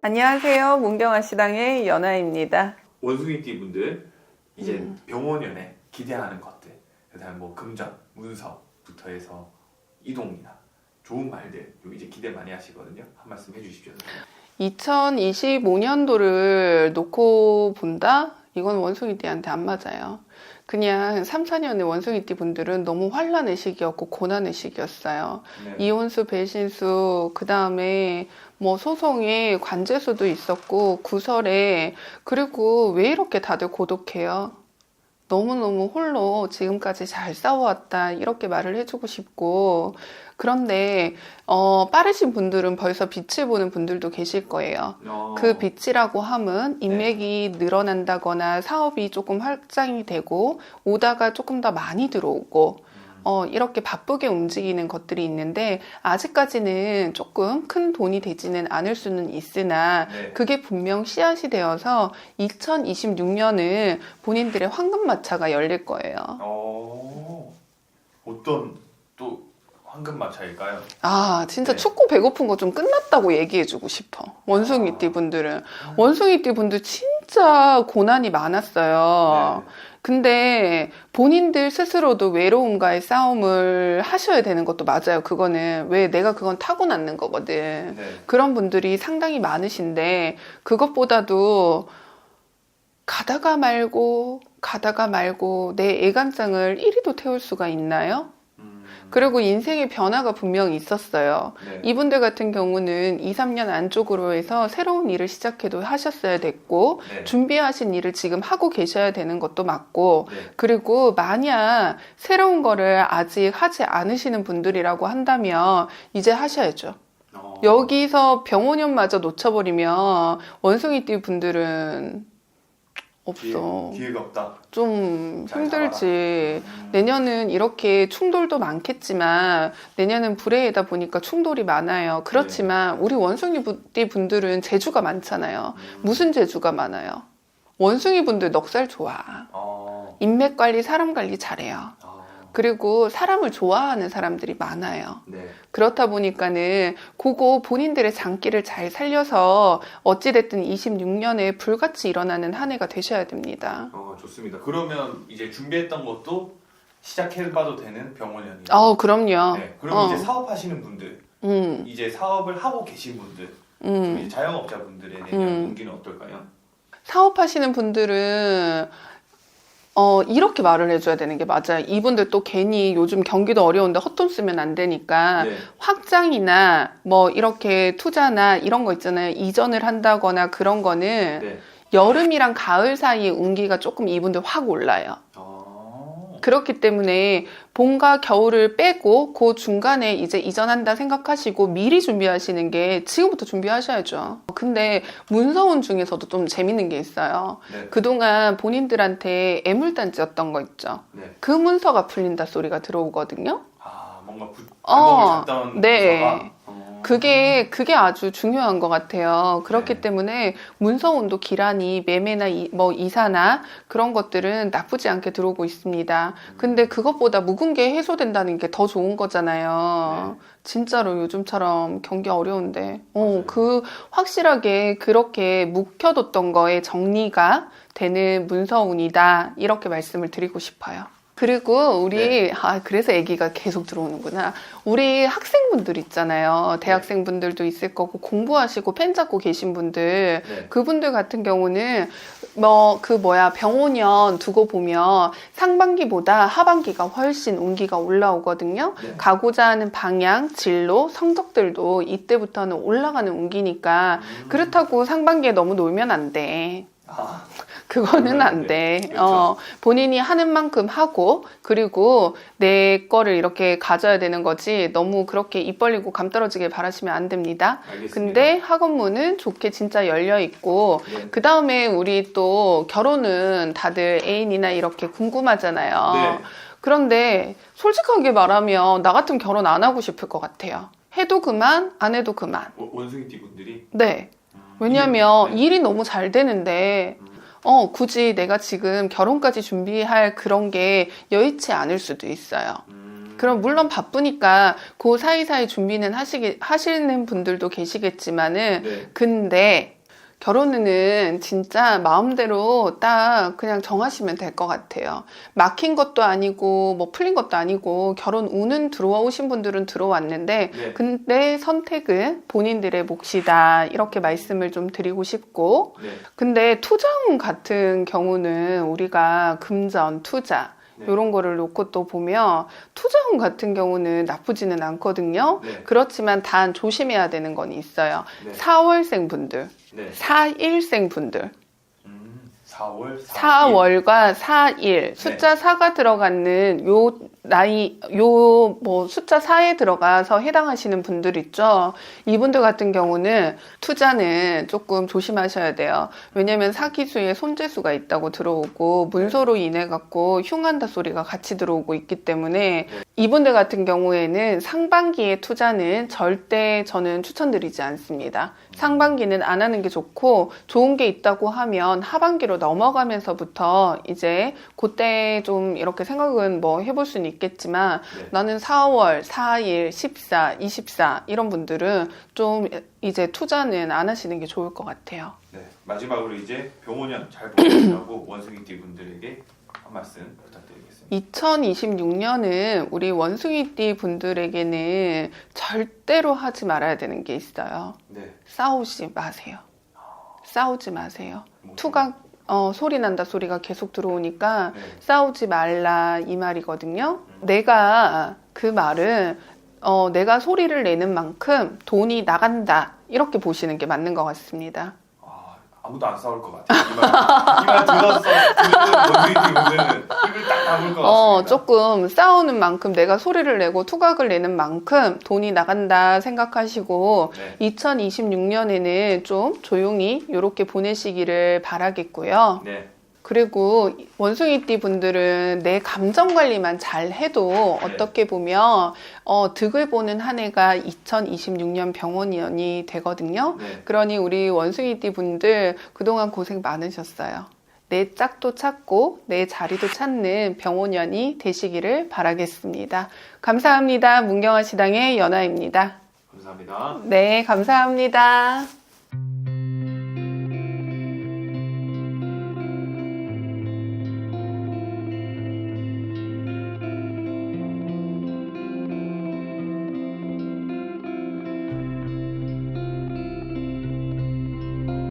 안녕하세요. 문경아 시당의 연아입니다. 원숭이띠 분들 이제 병원연에 기대하는 것들, 그다음 뭐 금전, 문서부터 해서 이동이나 좋은 말들 이제 기대 많이 하시거든요. 한 말씀 해주십시오. 2025년도를 놓고 본다? 이건 원숭이띠한테 안 맞아요. 그냥 3, 4년의 원숭이띠 분들은 너무 환란의 시기였고 고난의 시기였어요. 네. 이혼수, 배신수, 그 다음에 뭐 소송에 관제수도 있었고 구설에, 그리고 왜 이렇게 다들 고독해요? 너무너무 홀로 지금까지 잘 싸워왔다 이렇게 말을 해주고 싶고, 그런데 빠르신 분들은 벌써 빛을 보는 분들도 계실 거예요. 그 빛이라고 함은 인맥이 늘어난다거나 사업이 조금 확장이 되고 오다가 조금 더 많이 들어오고 이렇게 바쁘게 움직이는 것들이 있는데, 아직까지는 조금 큰 돈이 되지는 않을 수는 있으나 그게 분명 씨앗이 되어서 2026년은 본인들의 황금마차가 열릴 거예요. 어떤 또 황금마차일까요? 아, 진짜 춥고 배고픈 거 좀 끝났다고 얘기해주고 싶어. 원숭이띠 분들은. 원숭이띠 분들 진짜 고난이 많았어요. 근데 본인들 스스로도 외로움과의 싸움을 하셔야 되는 것도 맞아요. 그거는 왜 내가 그건 타고났는 거거든. 그런 분들이 상당히 많으신데, 그것보다도 가다가 말고 내 애간장을 이리도 태울 수가 있나요? 그리고 인생의 변화가 분명히 있었어요. 이분들 같은 경우는 2, 3년 안쪽으로 해서 새로운 일을 시작해도 하셨어야 됐고, 준비하신 일을 지금 하고 계셔야 되는 것도 맞고, 그리고 만약 새로운 거를 아직 하지 않으시는 분들이라고 한다면 이제 하셔야죠. 여기서 병원연마저 놓쳐버리면 원숭이띠 분들은 없어. 기회가 없다. 좀 힘들지. 내년은 이렇게 충돌도 많겠지만, 내년은 불해이다 보니까 충돌이 많아요. 그렇지만 우리 원숭이띠 분들은 재주가 많잖아요. 무슨 재주가 많아요? 원숭이 분들 넉살 좋아. 인맥 관리, 사람 관리 잘해요. 그리고 사람을 좋아하는 사람들이 많아요. 그렇다 보니까는 그거 본인들의 장기를 잘 살려서 어찌됐든 26년에 불같이 일어나는 한 해가 되셔야 됩니다. 좋습니다. 그러면 이제 준비했던 것도 시작해봐도 되는 병원연이에요. 그럼요. 그럼 이제 사업하시는 분들, 이제 사업을 하고 계신 분들, 이제 자영업자분들의 내년 운기는 어떨까요? 사업하시는 분들은 이렇게 말을 해줘야 되는 게 맞아요. 이분들 또 괜히 요즘 경기도 어려운데 헛돈 쓰면 안 되니까 확장이나 뭐 이렇게 투자나 이런 거 있잖아요. 이전을 한다거나 그런 거는 여름이랑 가을 사이에 운기가 조금 이분들 확 올라요. 그렇기 때문에 봄과 겨울을 빼고 그 중간에 이제 이전한다 생각하시고 미리 준비하시는 게 지금부터 준비하셔야죠. 근데 문서운 중에서도 좀 재밌는 게 있어요. 그동안 본인들한테 애물단지였던 거 있죠. 그 문서가 풀린다 소리가 들어오거든요. 뭔가 발목을 잡던 문서가? 그게 아주 중요한 것 같아요. 그렇기 때문에 문서운도 기란이 매매나 뭐 이사나 그런 것들은 나쁘지 않게 들어오고 있습니다. 근데 그것보다 묵은 게 해소된다는 게 더 좋은 거잖아요. 진짜로 요즘처럼 경기 어려운데 그 확실하게 그렇게 묵혀뒀던 거에 정리가 되는 문서운이다, 이렇게 말씀을 드리고 싶어요. 그리고 우리 그래서 애기가 계속 들어오는구나. 우리 학생분들 있잖아요. 대학생분들도 있을 거고 공부하시고 펜 잡고 계신 분들, 그분들 같은 경우는 병원연 두고 보면 상반기보다 하반기가 훨씬 운기가 올라오거든요. 가고자 하는 방향, 진로, 성적들도 이때부터는 올라가는 운기니까 그렇다고 상반기에 너무 놀면 안 돼. 그거는 안 돼. 본인이 하는 만큼 하고, 그리고 내 거를 이렇게 가져야 되는 거지, 너무 그렇게 입 벌리고 감 떨어지게 바라시면 안 됩니다. 근데 학원문은 좋게 진짜 열려 있고, 그 다음에 우리 또 결혼은 다들 애인이나 이렇게 궁금하잖아요. 그런데 솔직하게 말하면 나 같으면 결혼 안 하고 싶을 것 같아요. 해도 그만, 안 해도 그만. 원숭이띠 분들이? 왜냐면 일이 너무 잘 되는데 굳이 내가 지금 결혼까지 준비할 그런 게 여의치 않을 수도 있어요. 그럼 물론 바쁘니까 그 사이사이 준비는 하시는 분들도 계시겠지만은 근데 결혼은 진짜 마음대로 딱 그냥 정하시면 될 것 같아요. 막힌 것도 아니고 뭐 풀린 것도 아니고 결혼 운은 들어오신 분들은 들어왔는데 네. 근데 선택은 본인들의 몫이다 이렇게 말씀을 좀 드리고 싶고 네. 근데 투자운 같은 경우는 우리가 금전, 투자 네. 이런 거를 놓고 또 보면 투자운 같은 경우는 나쁘지는 않거든요. 네. 그렇지만 단 조심해야 되는 건 있어요. 네. 4월생 분들, 네. 4일생 분들 4월 4월과 4일 숫자 4가 들어가는 요 나이 요 뭐 숫자 4에 들어가서 해당하시는 분들 있죠. 이분들 같은 경우는 투자는 조금 조심하셔야 돼요. 왜냐면 사기수에 손재수가 있다고 들어오고 문서로 인해 갖고 흉한다 소리가 같이 들어오고 있기 때문에 이분들 같은 경우에는 상반기의 투자는 절대 저는 추천드리지 않습니다. 상반기는 안 하는 게 좋고 좋은 게 있다고 하면 하반기로 넘어가면서부터 이제 그때 좀 이렇게 생각은 뭐 해볼 수는 있겠지만 네. 나는 4월, 4일, 14, 24 이런 분들은 좀 이제 투자는 안 하시는 게 좋을 것 같아요. 네. 마지막으로 이제 병원년 잘 보내시라고 원숭이띠 분들에게 한 말씀 부탁드리겠습니다. 2026년은 우리 원숭이띠 분들에게는 절대로 하지 말아야 되는 게 있어요. 네. 싸우지 마세요. 싸우지 마세요. 투각 소리 난다 소리가 계속 들어오니까 네. 싸우지 말라 이 말이거든요. 내가 그 말은 내가 소리를 내는 만큼 돈이 나간다 이렇게 보시는 게 맞는 것 같습니다. 아무도 안 싸울 것 같아요. 이말 들어서 듣는 원숭이띠 분들은 입을 딱 다물 것 같습니다. 조금 싸우는 만큼 내가 소리를 내고 투각을 내는 만큼 돈이 나간다 생각하시고 네. 2026년에는 좀 조용히 이렇게 보내시기를 바라겠고요. 네. 그리고 원숭이띠 분들은 내 감정 관리만 잘 해도 네. 어떻게 보면 득을 보는 한 해가 2026년 병원년이 되거든요. 네. 그러니 우리 원숭이띠 분들 그동안 고생 많으셨어요. 내 짝도 찾고 내 자리도 찾는 병원년이 되시기를 바라겠습니다. 감사합니다. 문경아 시당의 연아입니다. 감사합니다. 네, 감사합니다.